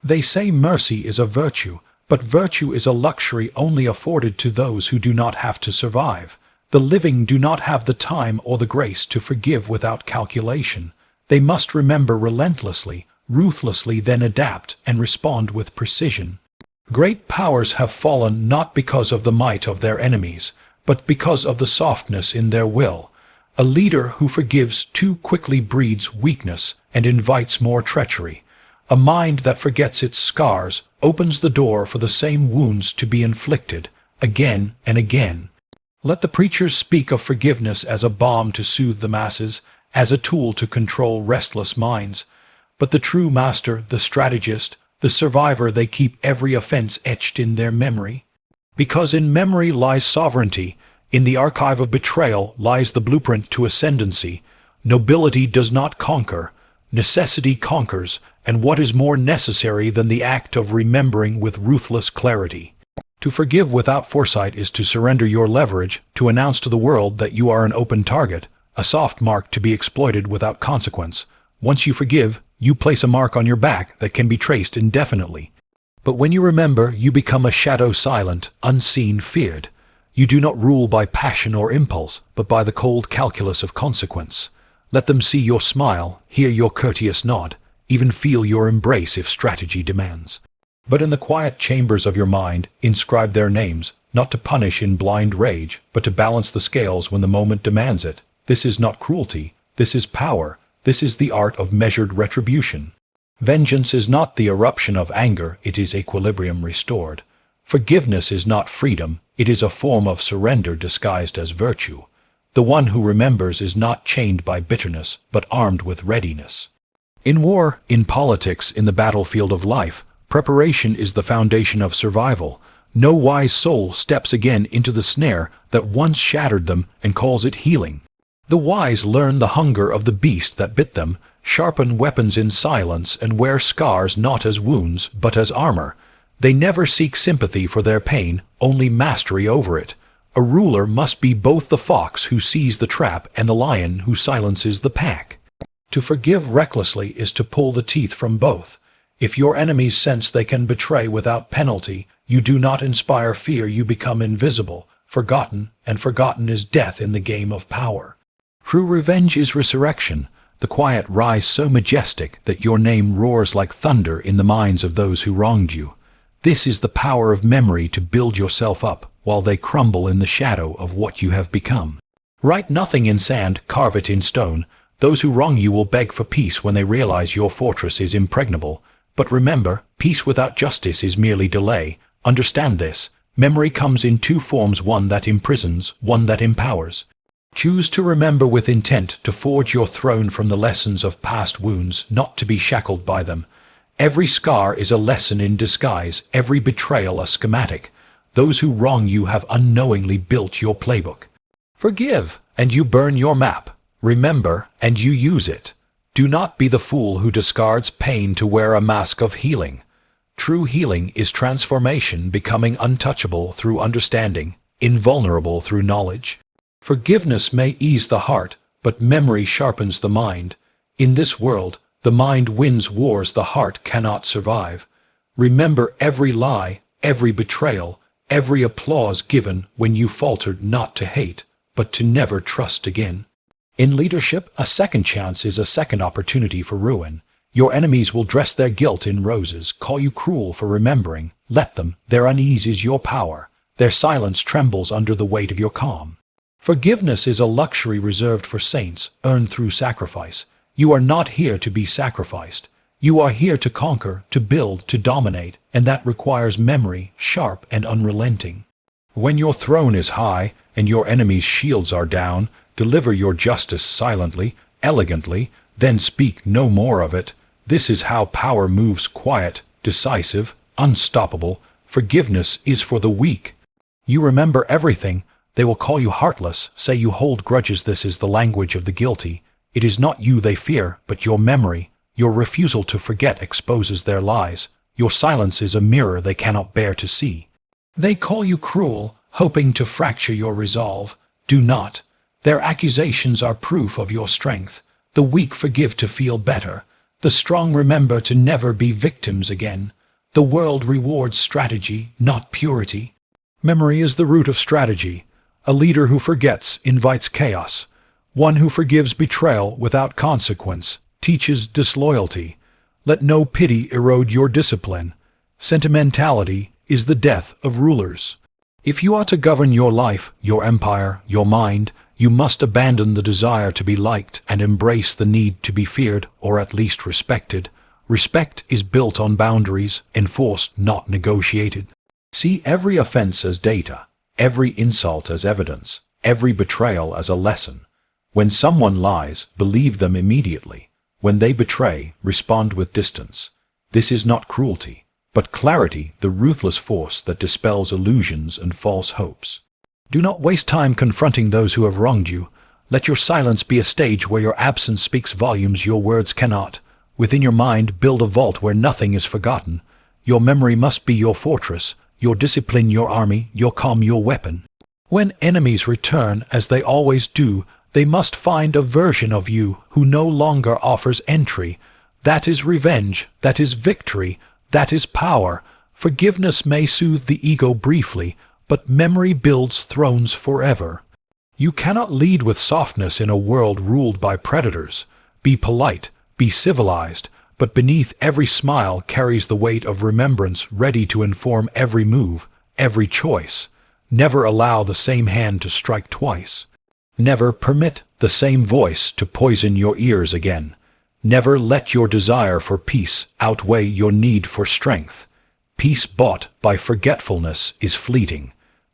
They say mercy is a virtue, but virtue is a luxury only afforded to those who do not have to survive. The living do not have the time or the grace to forgive without calculation. They must remember relentlessly, ruthlessly, then adapt and respond with precision. Great powers have fallen not because of the might of their enemies, but because of the softness in their will. A leader who forgives too quickly breeds weakness and invites more treachery. A mind that forgets its scars opens the door for the same wounds to be inflicted, again and again. Let the preachers speak of forgiveness as a balm to soothe the masses, as a tool to control restless minds. But the true master, the strategist, the survivor, they keep every offense etched in their memory. Because in memory lies sovereignty, in the archive of betrayal lies the blueprint to ascendancy. Nobility does not conquer, necessity conquers, and what is more necessary than the act of remembering with ruthless clarity? To forgive without foresight is to surrender your leverage, to announce to the world that you are an open target, a soft mark to be exploited without consequence. Once you forgive, you place a mark on your back that can be traced indefinitely. But when you remember, you become a shadow, silent, unseen, feared. You do not rule by passion or impulse, but by the cold calculus of consequence. Let them see your smile, hear your courteous nod, even feel your embrace if strategy demands. But in the quiet chambers of your mind, inscribe their names, not to punish in blind rage, but to balance the scales when the moment demands it. This is not cruelty, this is power, this is the art of measured retribution. Vengeance is not the eruption of anger, it is equilibrium restored. Forgiveness is not freedom, it is a form of surrender disguised as virtue. The one who remembers is not chained by bitterness, but armed with readiness. In war, in politics, in the battlefield of life, preparation is the foundation of survival. No wise soul steps again into the snare that once shattered them and calls it healing. The wise learn the hunger of the beast that bit them, sharpen weapons in silence, and wear scars not as wounds but as armor. They never seek sympathy for their pain, only mastery over it. A ruler must be both the fox who sees the trap and the lion who silences the pack. To forgive recklessly is to pull the teeth from both. If your enemies sense they can betray without penalty, you do not inspire fear, you become invisible, forgotten, and forgotten is death in the game of power. True revenge is resurrection. The quiet rise so majestic that your name roars like thunder in the minds of those who wronged you. This is the power of memory to build yourself up while they crumble in the shadow of what you have become. Write nothing in sand, carve it in stone. Those who wrong you will beg for peace when they realize your fortress is impregnable. But remember, peace without justice is merely delay. Understand this. Memory comes in two forms, one that imprisons, one that empowers. Choose to remember with intent to forge your throne from the lessons of past wounds, not to be shackled by them. Every scar is a lesson in disguise, every betrayal a schematic. Those who wrong you have unknowingly built your playbook. Forgive, and you burn your map. Remember, and you use it. Do not be the fool who discards pain to wear a mask of healing. True healing is transformation, becoming untouchable through understanding, invulnerable through knowledge. Forgiveness may ease the heart, but memory sharpens the mind. In this world, the mind wins wars the heart cannot survive. Remember every lie, every betrayal, every applause given when you faltered not to hate, but to never trust again. In leadership, a second chance is a second opportunity for ruin. Your enemies will dress their guilt in roses, call you cruel for remembering. Let them, their unease is your power. Their silence trembles under the weight of your calm. Forgiveness is a luxury reserved for saints, earned through sacrifice. You are not here to be sacrificed. You are here to conquer, to build, to dominate, and that requires memory, sharp and unrelenting. When your throne is high and your enemies' shields are down, deliver your justice silently, elegantly, then speak no more of it. This is how power moves, quiet, decisive, unstoppable. Forgiveness is for the weak. You remember everything. They will call you heartless, say you hold grudges. This is the language of the guilty. It is not you they fear, but your memory. Your refusal to forget exposes their lies. Your silence is a mirror they cannot bear to see. They call you cruel, hoping to fracture your resolve. Do not. Their accusations are proof of your strength. The weak forgive to feel better. The strong remember to never be victims again. The world rewards strategy, not purity. Memory is the root of strategy. A leader who forgets invites chaos. One who forgives betrayal without consequence teaches disloyalty. Let no pity erode your discipline. Sentimentality is the death of rulers. If you are to govern your life, your empire, your mind, you must abandon the desire to be liked and embrace the need to be feared or at least respected. Respect is built on boundaries, enforced, not negotiated. See every offense as data, every insult as evidence, every betrayal as a lesson. When someone lies, believe them immediately. When they betray, respond with distance. This is not cruelty, but clarity, the ruthless force that dispels illusions and false hopes. Do not waste time confronting those who have wronged you. Let your silence be a stage where your absence speaks volumes your words cannot. Within your mind, build a vault where nothing is forgotten. Your memory must be your fortress, your discipline your army, your calm your weapon. When enemies return, as they always do, they must find a version of you who no longer offers entry. That is revenge, that is victory, that is power. Forgiveness may soothe the ego briefly, but memory builds thrones forever. You cannot lead with softness in a world ruled by predators. Be polite, be civilized, but beneath every smile carries the weight of remembrance ready to inform every move, every choice. Never allow the same hand to strike twice. Never permit the same voice to poison your ears again. Never let your desire for peace outweigh your need for strength. Peace bought by forgetfulness is fleeting.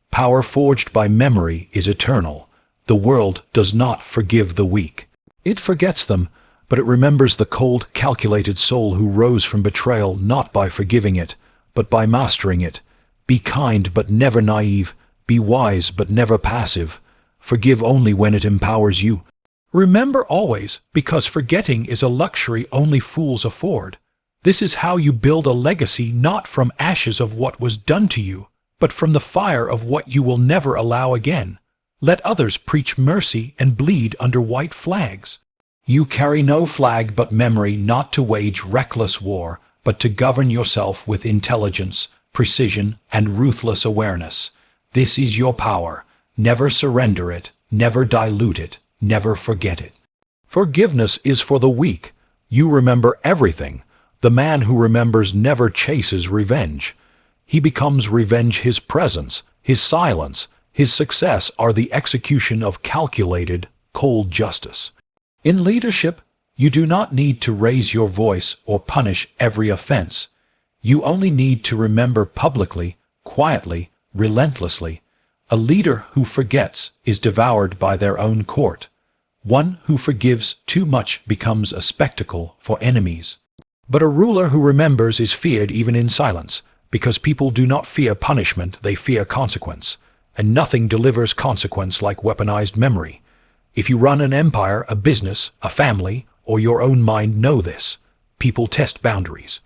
Power forged by memory is eternal. The world does not forgive the weak. It forgets them, but it remembers the cold, calculated soul who rose from betrayal not by forgiving it, but by mastering it. Be kind but never naive. Be wise but never passive. Forgive only when it empowers you. Remember always, because forgetting is a luxury only fools afford. This is how you build a legacy not from ashes of what was done to you, but from the fire of what you will never allow again. Let others preach mercy and bleed under white flags. You carry no flag but memory, not to wage reckless war, but to govern yourself with intelligence, precision, and ruthless awareness. This is your power. Never surrender it, never dilute it, never forget it. Forgiveness is for the weak. You remember everything. The man who remembers never chases revenge. He becomes revenge. His presence, his silence, his success are the execution of calculated, cold justice. In leadership, you do not need to raise your voice or punish every offense. You only need to remember publicly, quietly, relentlessly. A leader who forgets is devoured by their own court. One who forgives too much becomes a spectacle for enemies. But a ruler who remembers is feared even in silence, because people do not fear punishment, they fear consequence. And nothing delivers consequence like weaponized memory. If you run an empire, a business, a family, or your own mind, know this. People test boundaries.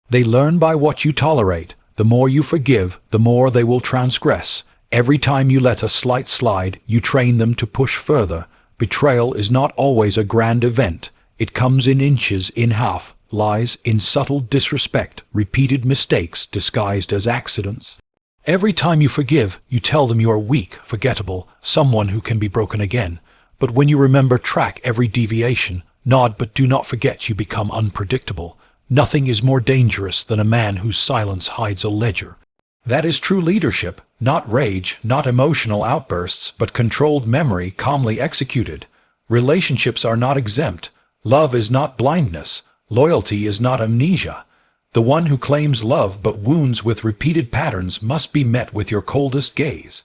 They learn by what you tolerate. The more you forgive, the more they will transgress. Every time you let a slight slide, you train them to push further. Betrayal is not always a grand event. It comes in inches, in half, lies, in subtle disrespect, repeated mistakes disguised as accidents. Every time you forgive, you tell them you are weak, forgettable, someone who can be broken again. But when you remember, track every deviation, nod but do not forget, you become unpredictable. Nothing is more dangerous than a man whose silence hides a ledger. That is true leadership, not rage, not emotional outbursts, but controlled memory calmly executed. Relationships are not exempt. Love is not blindness. Loyalty is not amnesia. The one who claims love but wounds with repeated patterns must be met with your coldest gaze.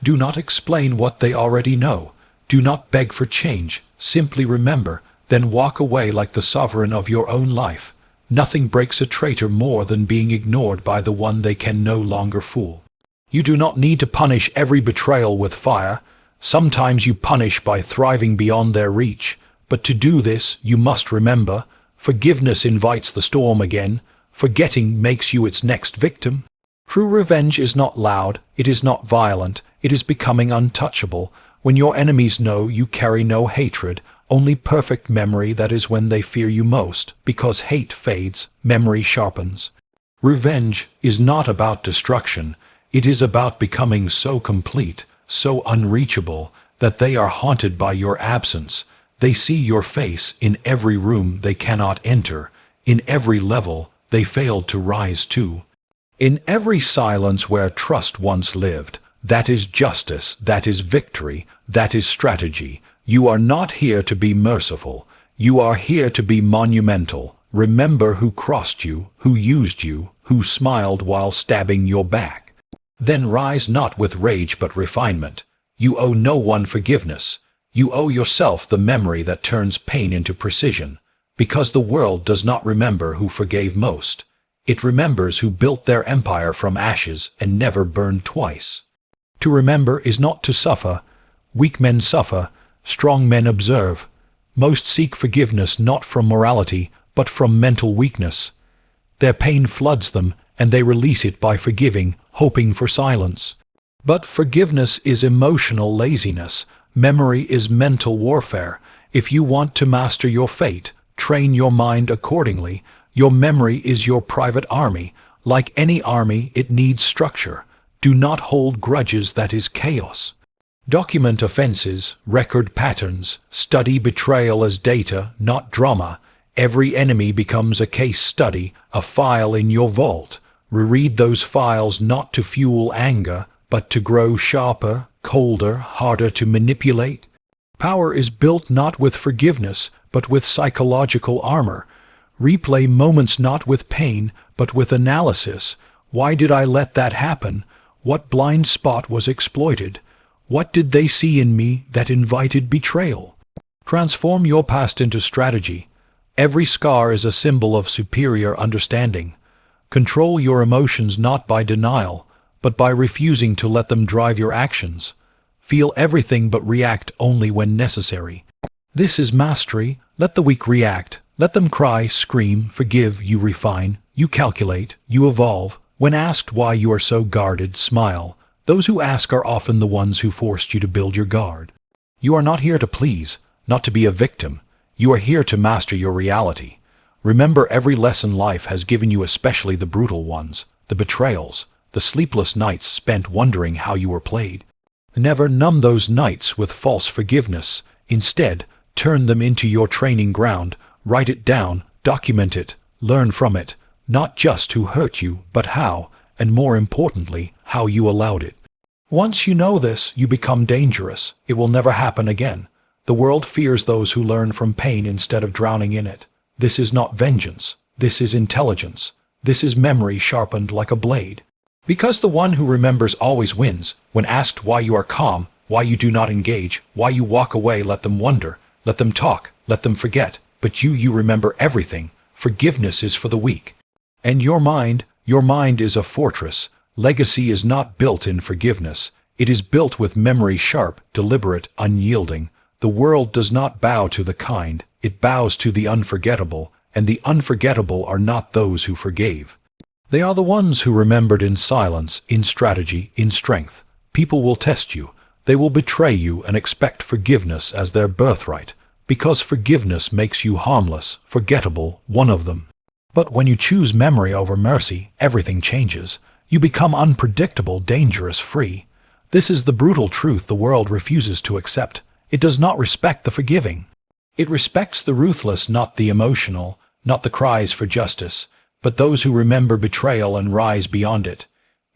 Do not explain what they already know. Do not beg for change. Simply remember, then walk away like the sovereign of your own life. Nothing breaks a traitor more than being ignored by the one they can no longer fool. You do not need to punish every betrayal with fire. Sometimes you punish by thriving beyond their reach. But to do this, you must remember, forgiveness invites the storm again. Forgetting makes you its next victim. True revenge is not loud, it is not violent, it is becoming untouchable. When your enemies know you carry no hatred, only perfect memory, that is when they fear you most, because hate fades, memory sharpens. Revenge is not about destruction. It is about becoming so complete, so unreachable, that they are haunted by your absence. They see your face in every room they cannot enter, in every level they failed to rise to. In every silence where trust once lived. That is justice, that is victory, that is strategy. You are not here to be merciful. You are here to be monumental. Remember who crossed you, who used you, who smiled while stabbing your back. Then rise not with rage but refinement. You owe no one forgiveness. You owe yourself the memory that turns pain into precision. Because the world does not remember who forgave most. It remembers who built their empire from ashes and never burned twice. To remember is not to suffer. Weak men suffer, strong men observe. Most seek forgiveness not from morality, but from mental weakness. Their pain floods them, and they release it by forgiving, hoping for silence. But forgiveness is emotional laziness. Memory is mental warfare. If you want to master your fate, train your mind accordingly. Your memory is your private army. Like any army, it needs structure. Do not hold grudges, that is chaos. Document offenses, record patterns, study betrayal as data, not drama. Every enemy becomes a case study, a file in your vault. Reread those files not to fuel anger, but to grow sharper, colder, harder to manipulate. Power is built not with forgiveness, but with psychological armor. Replay moments not with pain, but with analysis. Why did I let that happen? What blind spot was exploited? What did they see in me that invited betrayal? Transform your past into strategy. Every scar is a symbol of superior understanding. Control your emotions not by denial, but by refusing to let them drive your actions. Feel everything but react only when necessary. This is mastery. Let the weak react. Let them cry, scream, forgive, you refine, you calculate, you evolve. When asked why you are so guarded, smile. Those who ask are often the ones who forced you to build your guard. You are not here to please, not to be a victim. You are here to master your reality. Remember, every lesson life has given you, especially the brutal ones, the betrayals, the sleepless nights spent wondering how you were played. Never numb those nights with false forgiveness. Instead, turn them into your training ground. Write it down, document it, learn from it. Not just who hurt you, but how, and more importantly, how you allowed it. Once you know this, you become dangerous. It will never happen again. The world fears those who learn from pain instead of drowning in it. This is not vengeance. This is intelligence. This is memory sharpened like a blade. Because the one who remembers always wins. When asked why you are calm, why you do not engage, why you walk away, let them wonder, let them talk, let them forget. But you remember everything. Forgiveness is for the weak. And your mind is a fortress. Legacy is not built in forgiveness. It is built with memory sharp, deliberate, unyielding. The world does not bow to the kind. It bows to the unforgettable, and the unforgettable are not those who forgave. They are the ones who remembered in silence, in strategy, in strength. People will test you. They will betray you and expect forgiveness as their birthright, because forgiveness makes you harmless, forgettable, one of them. But when you choose memory over mercy, everything changes. You become unpredictable, dangerous, free. This is the brutal truth the world refuses to accept. It does not respect the forgiving. It respects the ruthless, not the emotional, not the cries for justice, but those who remember betrayal and rise beyond it.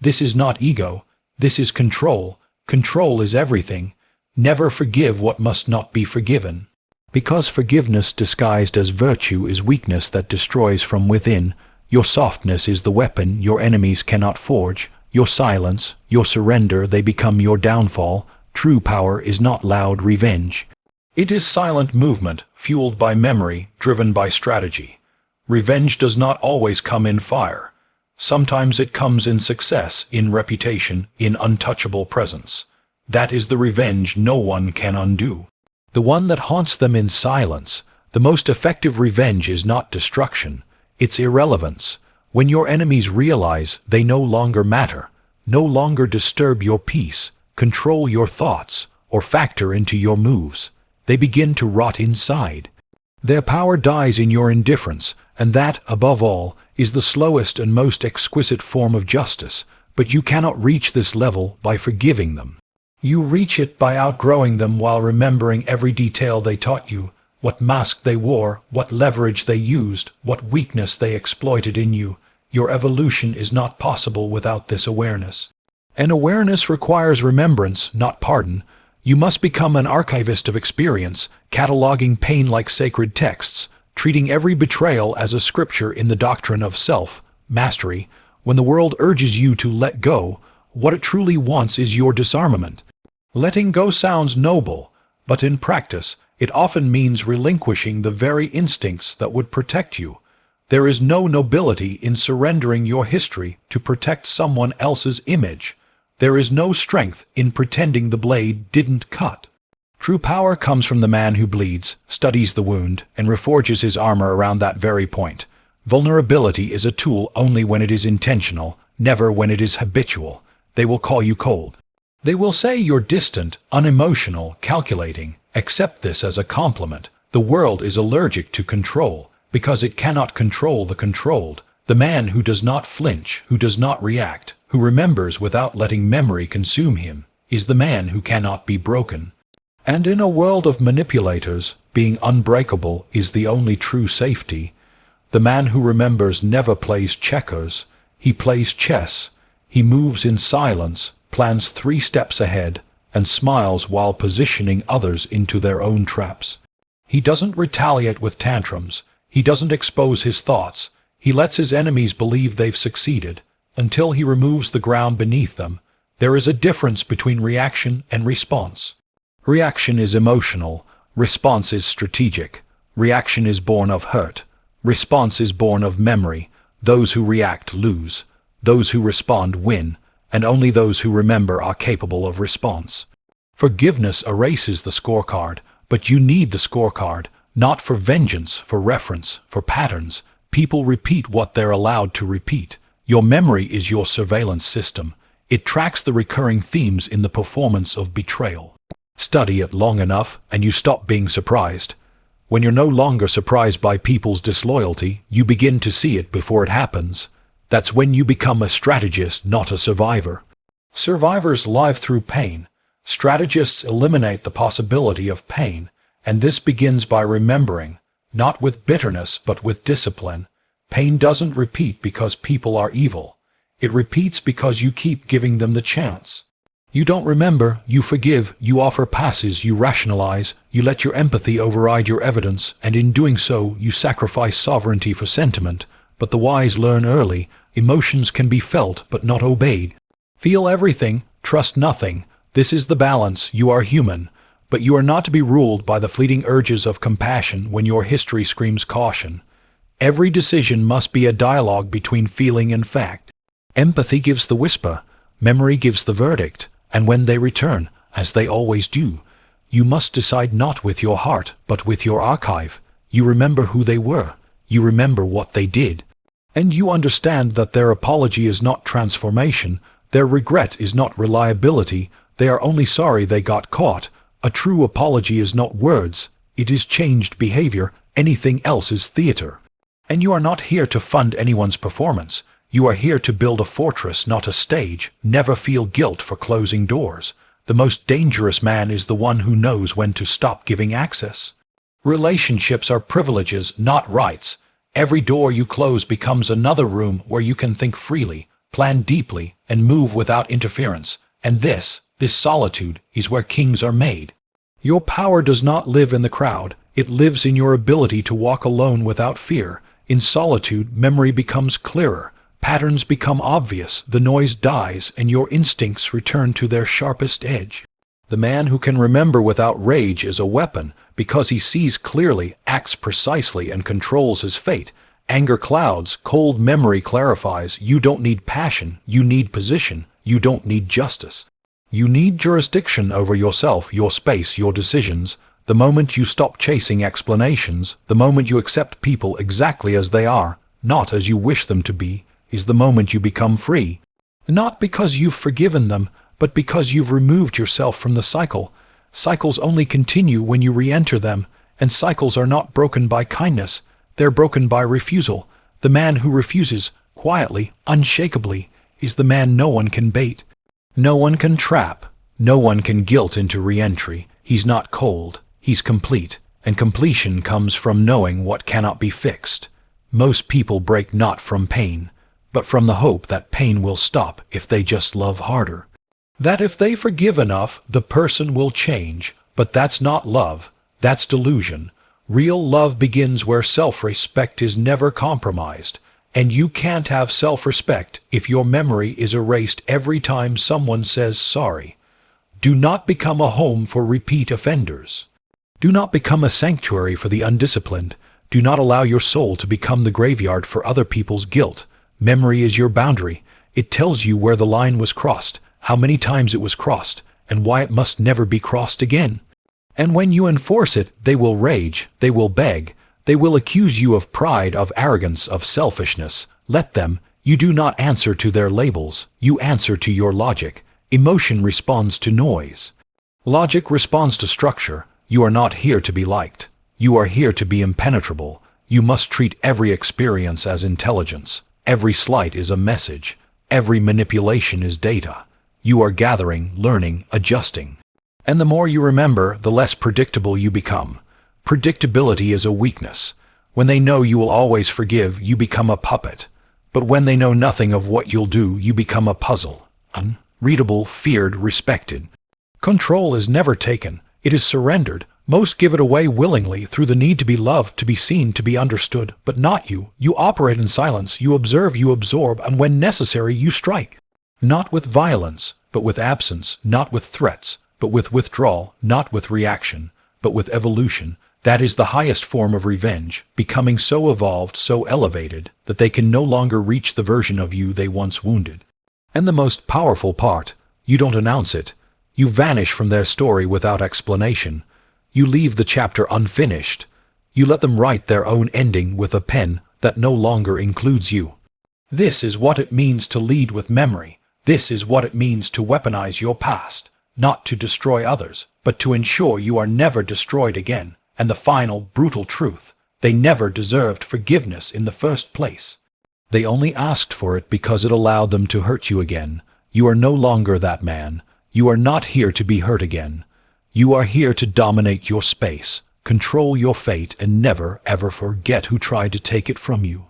This is not ego. This is control. Control is everything. Never forgive what must not be forgiven. Because forgiveness disguised as virtue is weakness that destroys from within. Your softness is the weapon your enemies cannot forge. Your silence, your surrender, they become your downfall. True power is not loud revenge. It is silent movement, fueled by memory, driven by strategy. Revenge does not always come in fire. Sometimes it comes in success, in reputation, in untouchable presence. That is the revenge no one can undo. The one that haunts them in silence. The most effective revenge is not destruction. It's irrelevance. When your enemies realize they no longer matter, no longer disturb your peace, control your thoughts, or factor into your moves, they begin to rot inside. Their power dies in your indifference, and that, above all, is the slowest and most exquisite form of justice, but you cannot reach this level by forgiving them. You reach it by outgrowing them while remembering every detail they taught you, what mask they wore, what leverage they used, what weakness they exploited in you. Your evolution is not possible without this awareness. And awareness requires remembrance, not pardon. You must become an archivist of experience, cataloging pain like sacred texts, treating every betrayal as a scripture in the doctrine of self-mastery. When the world urges you to let go, what it truly wants is your disarmament. Letting go sounds noble, but in practice, it often means relinquishing the very instincts that would protect you. There is no nobility in surrendering your history to protect someone else's image. There is no strength in pretending the blade didn't cut. True power comes from the man who bleeds, studies the wound, and reforges his armor around that very point. Vulnerability is a tool only when it is intentional, never when it is habitual. They will call you cold. They will say you're distant, unemotional, calculating. Accept this as a compliment. The world is allergic to control, because it cannot control the controlled. The man who does not flinch, who does not react, who remembers without letting memory consume him, is the man who cannot be broken. And in a world of manipulators, being unbreakable is the only true safety. The man who remembers never plays checkers. He plays chess. He moves in silence, plans 3 steps ahead, and smiles while positioning others into their own traps. He doesn't retaliate with tantrums. He doesn't expose his thoughts. He lets his enemies believe they've succeeded, until he removes the ground beneath them. There is a difference between reaction and response. Reaction is emotional. Response is strategic. Reaction is born of hurt. Response is born of memory. Those who react lose. Those who respond win, and only those who remember are capable of response. Forgiveness erases the scorecard, but you need the scorecard, not for vengeance, for reference, for patterns. People repeat what they're allowed to repeat. Your memory is your surveillance system. It tracks the recurring themes in the performance of betrayal. Study it long enough, and you stop being surprised. When you're no longer surprised by people's disloyalty, you begin to see it before it happens. That's when you become a strategist, not a survivor. Survivors live through pain. Strategists eliminate the possibility of pain, and this begins by remembering, not with bitterness but with discipline. Pain doesn't repeat because people are evil. It repeats because you keep giving them the chance. You don't remember, you forgive, you offer passes, you rationalize, you let your empathy override your evidence, and in doing so, you sacrifice sovereignty for sentiment. But the wise learn early. Emotions can be felt but not obeyed. Feel everything, trust nothing. This is the balance. You are human, but you are not to be ruled by the fleeting urges of compassion when your history screams caution. Every decision must be a dialogue between feeling and fact. Empathy gives the whisper, memory gives the verdict, and when they return, as they always do, you must decide not with your heart but with your archive. You remember who they were. You remember what they did. And you understand that their apology is not transformation, their regret is not reliability, they are only sorry they got caught. A true apology is not words, it is changed behavior. Anything else is theater. And you are not here to fund anyone's performance. You are here to build a fortress, not a stage. Never feel guilt for closing doors. The most dangerous man is the one who knows when to stop giving access. Relationships are privileges, not rights. Every door you close becomes another room where you can think freely, plan deeply, and move without interference. And this solitude, is where kings are made. Your power does not live in the crowd. It lives in your ability to walk alone without fear. In solitude, memory becomes clearer. Patterns become obvious, the noise dies, and your instincts return to their sharpest edge. The man who can remember without rage is a weapon, because he sees clearly, acts precisely, and controls his fate. Anger clouds, cold memory clarifies. You don't need passion, you need position. You don't need justice. You need jurisdiction over yourself, your space, your decisions. The moment you stop chasing explanations, the moment you accept people exactly as they are, not as you wish them to be, is the moment you become free. Not because you've forgiven them, but because you've removed yourself from the cycle. Cycles only continue when you re-enter them, and cycles are not broken by kindness, they're broken by refusal. The man who refuses, quietly, unshakably, is the man no one can bait. No one can trap, no one can guilt into re-entry. He's not cold, he's complete, and completion comes from knowing what cannot be fixed. Most people break not from pain, but from the hope that pain will stop if they just love harder. That if they forgive enough, the person will change, but that's not love, that's delusion. Real love begins where self-respect is never compromised, and you can't have self-respect if your memory is erased every time someone says sorry. Do not become a home for repeat offenders. Do not become a sanctuary for the undisciplined. Do not allow your soul to become the graveyard for other people's guilt. Memory is your boundary. It tells you where the line was crossed, how many times it was crossed, and why it must never be crossed again. And when you enforce it, they will rage, they will beg, they will accuse you of pride, of arrogance, of selfishness. Let them. You do not answer to their labels, you answer to your logic. Emotion responds to noise. Logic responds to structure. You are not here to be liked. You are here to be impenetrable. You must treat every experience as intelligence. Every slight is a message. Every manipulation is data. You are gathering, learning, adjusting. And the more you remember, the less predictable you become. Predictability is a weakness. When they know you will always forgive, you become a puppet. But when they know nothing of what you'll do, you become a puzzle. Unreadable, feared, respected. Control is never taken. It is surrendered. Most give it away willingly through the need to be loved, to be seen, to be understood. But not you. You operate in silence. You observe, you absorb, and when necessary, you strike. Not with violence, but with absence. Not with threats, but with withdrawal. Not with reaction, but with evolution. That is the highest form of revenge, becoming so evolved, so elevated, that they can no longer reach the version of you they once wounded. And the most powerful part, you don't announce it. You vanish from their story without explanation. You leave the chapter unfinished. You let them write their own ending with a pen that no longer includes you. This is what it means to lead with memory. This is what it means to weaponize your past, not to destroy others, but to ensure you are never destroyed again. And the final, brutal truth, they never deserved forgiveness in the first place. They only asked for it because it allowed them to hurt you again. You are no longer that man. You are not here to be hurt again. You are here to dominate your space, control your fate, and never, ever forget who tried to take it from you.